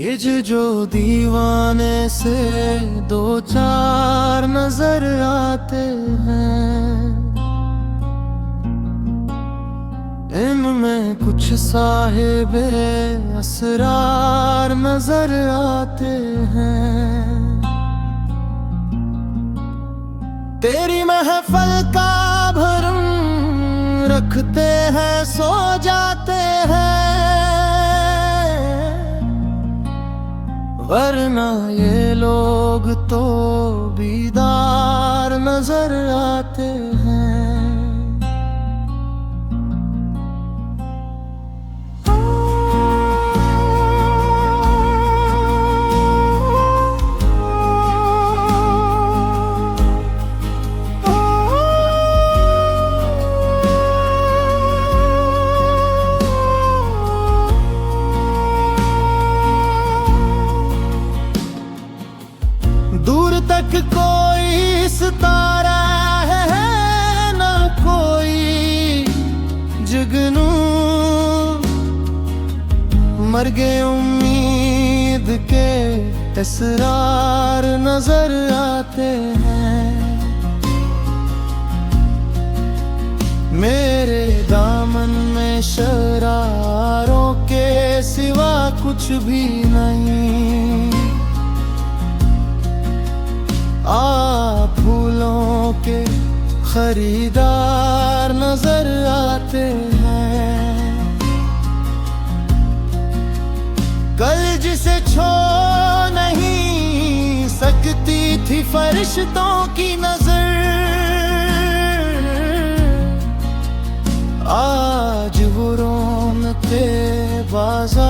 ये जो दीवाने से दो चार नजर आते हैं, इनमें कुछ साहिबे असरार नजर आते हैं। तेरी महफल का भरम रखते हैं, सो जाते हैं, वरना ये लोग तो बीदार नजर आते हैं। दूर तक कोई सितारा है ना कोई जुगनू, मर गए उम्मीद के इसरार नजर आते हैं। मेरे दामन में शरारों के सिवा कुछ भी नहीं, फूलों के खरीदार नजर आते हैं। कल जिसे छो नहीं सकती थी फरिश्तों की नजर, आज वो रौनके बाजार